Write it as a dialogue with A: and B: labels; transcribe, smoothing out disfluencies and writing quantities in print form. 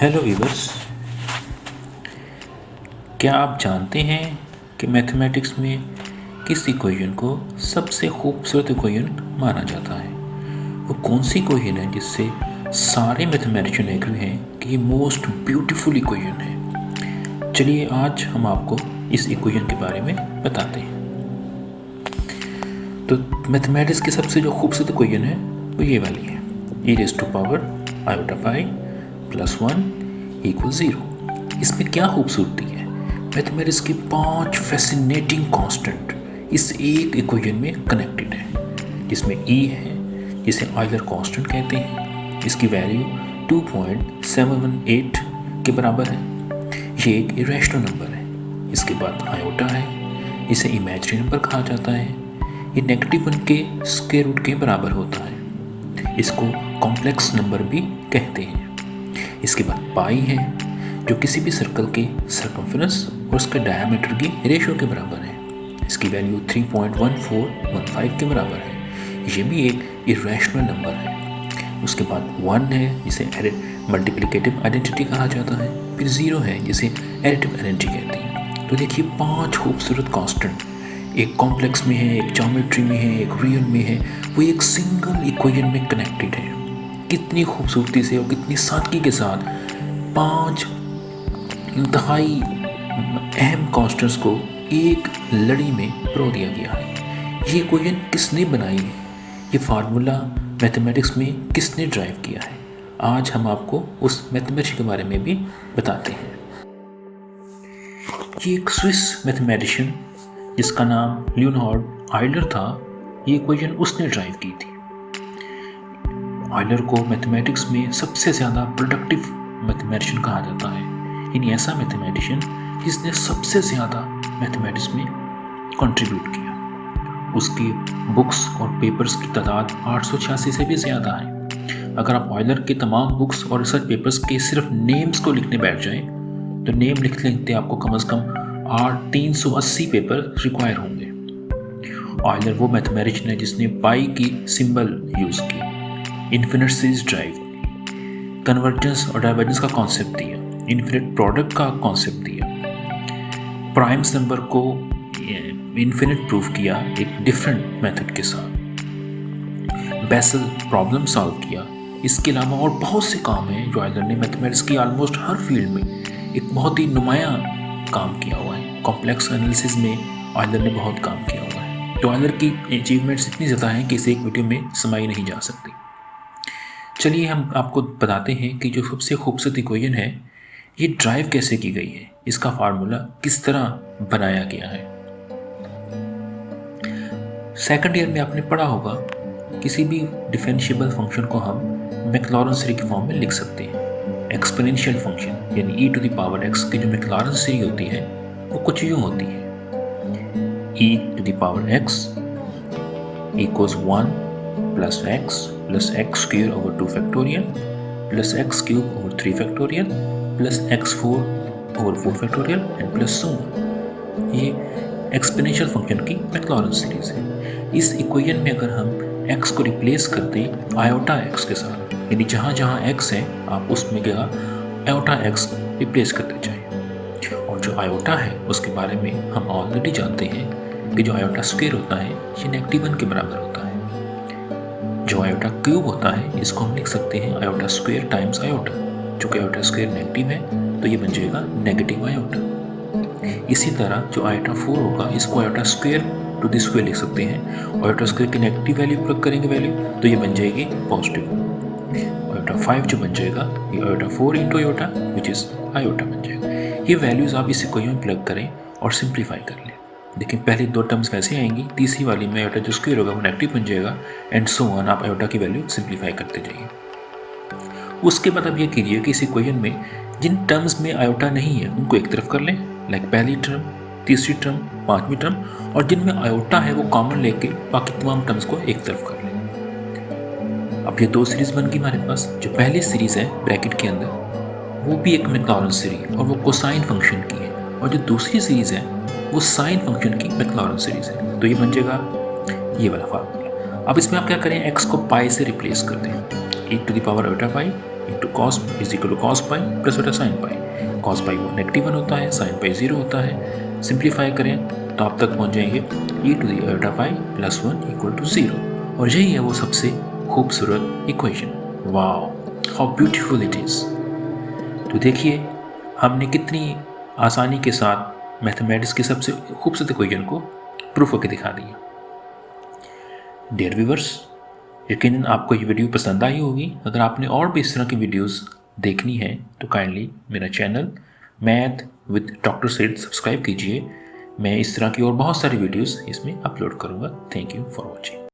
A: Hello viewers, क्या आप जानते हैं कि मैथमेटिक्स में किस इक्वेशन को सबसे खूबसूरत इक्वेशन माना जाता है? वो कौन सी इक्वेशन है जिससे सारे मैथमेटिशियन एग्री हैं कि ये मोस्ट ब्यूटीफुल इक्वेशन है? चलिए आज हम आपको इस इक्वेशन के बारे में बताते हैं। तो मैथमेटिक्स की सबसे जो खूबसूरत इक्वेशन है वो ये वाली है, e⁻i प्लस 1 इक्वल 0। इसमें क्या खूबसूरती है? मैथमेटिक्स की 5 फैसिनेटिंग कांस्टेंट इस एक इक्वेशन में कनेक्टेड है, जिसमें e है जिसे आयलर कांस्टेंट कहते हैं। इसकी वैल्यू 2.718 के बराबर है। ये एक इरेशनल नंबर है। इसके बाद आयोटा है, इसे इमेजिनरी नंबर कहा जाता है। ये नेगेटिव 1 के स्क्वायर रूट के बराबर होता है। इसको कॉम्प्लेक्स नंबर भी कहते हैं। इसके बाद पाई है, जो किसी भी सर्कल के सर्कमफ्रेंस और उसके डायमीटर की रेशियो के बराबर है। इसकी वैल्यू 3.1415 के बराबर है। ये भी एक इरेशनल नंबर है। उसके बाद 1 है, जिसे मल्टीप्लिकेटिव आइडेंटिटी कहा जाता है। फिर 0 है, जिसे एडिटिव आइडेंटिटी कहते हैं। तो देखिए 5 खूबसूरत कांस्टेंट, एक कॉम्प्लेक्स में है, एक ज्योमेट्री में है, एक रियल में है, वो एक सिंगल इक्वेशन में कनेक्टेड है। कितनी खूबसूरती से और कितनी सादगी के साथ 5 इंतहाई अहम कांस्टेंट्स को एक लड़ी में पिरो दिया गया है। ये इक्वेशन किसने बनाई है? ये फार्मूला मैथमेटिक्स में किसने ड्राइव किया है? आज हम आपको उस मैथमेटिक्स के बारे में भी बताते हैं। ये एक स्विस मैथमेटिशियन जिसका नाम लियोनार्ड आयलर था, ये इक्वेशन उसने ड्राइव की थी। आयलर को मैथमेटिक्स में सबसे ज़्यादा प्रोडक्टिव मैथमेटिशियन कहा जाता है, यानी ऐसा मैथमेटिशियन जिसने सबसे ज़्यादा मैथमेटिक्स में कंट्रीब्यूट किया। उसकी बुक्स और पेपर्स की तादाद 886 से भी ज़्यादा है। अगर आप आयलर के तमाम बुक्स और रिसर्च पेपर्स के सिर्फ नेम्स को लिखने बैठ जाएं, तो नेम लिखते लिखते आपको कम से कम 380 पेपर रिक्वायर होंगे। आयलर वो मैथमेटिशियन है जिसने पाई की सिंबल यूज़ की, इन्फिनिट सीरीज ड्राइव, कन्वर्जेंस और डाइवर्जेंस का कॉन्सेप्ट दिया, इन्फिनिट प्रोडक्ट का कॉन्सेप्ट दिया, प्राइम्स नंबर को इन्फिनिट प्रूफ किया एक डिफरेंट मेथड के साथ, बेसल प्रॉब्लम सॉल्व किया। इसके अलावा और बहुत से काम हैं जो आयलर ने मैथमेटिक्स की ऑलमोस्ट हर फील्ड में एक बहुत ही नुमायाँ काम किया हुआ है। कॉम्प्लेक्स एनालिसिस में आयलर ने बहुत काम किया हुआ है। तो आयलर की अचीवमेंट्स इतनी ज़्यादा हैं कि इसे एक वीडियो में समाई नहीं जा सकती। चलिए हम आपको बताते हैं कि जो सबसे खूबसूरत इक्वेशन है ये ड्राइव कैसे की गई है, इसका फार्मूला किस तरह बनाया गया है। सेकंड ईयर में आपने पढ़ा होगा, किसी भी डिफरेंशिएबल फंक्शन को हम मैक्लॉरेन सीरीज की फॉर्म में लिख सकते हैं। एक्सपोनेंशियल फंक्शन यानी e⁻x की जो मैक्लॉरेन सीरीज होती है वो कुछ यूँ होती है, e⁻x equals 1 plus x square over 2 factorial plus x cube over 3 factorial plus x4 over 4 factorial and plus so on। ये एक्सपोनेंशियल फंक्शन की मैक्लॉरेन सीरीज है। इस इक्वेशन में अगर हम x को रिप्लेस कर दें आयोटा x के साथ, यानी जहाँ जहाँ x है आप उसमें क्या आयोटा x रिप्लेस करते जाएं। और जो आयोटा है उसके बारे में हम ऑलरेडी जानते हैं कि जो आयोटा स्क्वायर होता है ये नेगेटिव 1 के बराबर होता है। जो आयोटा क्यूब होता है इसको हम लिख सकते हैं आयोटा स्क्वायर टाइम्स आयोटा। चूँकि आयोटा स्क्वायर नेगेटिव है तो ये बन जाएगा नेगेटिव आयोटा। इसी तरह जो आयोटा 4 होगा इसको iota square to the square लिख सकते हैं। आयोटा स्क्वायर की नेगेटिव वैल्यू प्लग करेंगे वैल्यू तो ये बन जाएगी पॉजिटिव। आयोटा 5 जो बन जाएगा ये iota 4 into iota which is iota बन जाएगा। ये वैल्यूज़ आप इस इक्वेशन में प्लग करें और सिंप्लीफाई कर लें। देखिए पहले 2 टर्म्स वैसे आएंगी, तीसरी वाली में आयोटा जो स्क्वायर होगा वो नेगेटिव बन जाएगा एंड सो ऑन। आप आयोटा की वैल्यू सिंप्लीफाई करते जाइए। उसके बाद आप ये कीजिए कि इस इक्वेशन में जिन टर्म्स में आयोटा नहीं है उनको एक तरफ कर लें, लाइक पहली टर्म, तीसरी टर्म, 5वीं टर्म, और जिनमें आयोटा है वो कॉमन लेके बाकी तमाम टर्म्स को एक तरफ कर लें। अब ये 2 सीरीज बन गई हमारे पास। जो पहली सीरीज है ब्रैकेट के अंदर वो भी एक मैक्लॉरेन सीरीज और वो कोसाइन फंक्शन की है, और जो दूसरी सीरीज है वो साइन फंक्शन की मैक्लॉरेन सीरीज है। तो ये बन जाएगा ये वाला फार्मूला। अब इसमें आप क्या करें, x को पाई से रिप्लेस कर दें। e to the power beta pi into cos is equal to cos pi plus बटा साइन पाई। cos पाई -1 होता है, साइन पाई 0 होता है। सिंप्लीफाई करें तो आप तक पहुंच जाएंगे e to the beta pi plus 1 equal to 0। और यही है वो सबसे खूबसूरत equation. Wow, how beautiful it is. तो देखिए हमने कितनी आसानी के साथ मैथमेटिक्स की सबसे खूबसूरत इक्वेशन को प्रूफ करके दिखा दिया। डियर व्यूअर्स, यकीनन आपको ये वीडियो पसंद आई होगी। अगर आपने और भी इस तरह की वीडियोस देखनी है तो काइंडली मेरा channel math with doctor said subscribe कीजिए। मैं इस तरह की और बहुत सारी वीडियोस इसमें अपलोड करूँगा। Thank you for watching.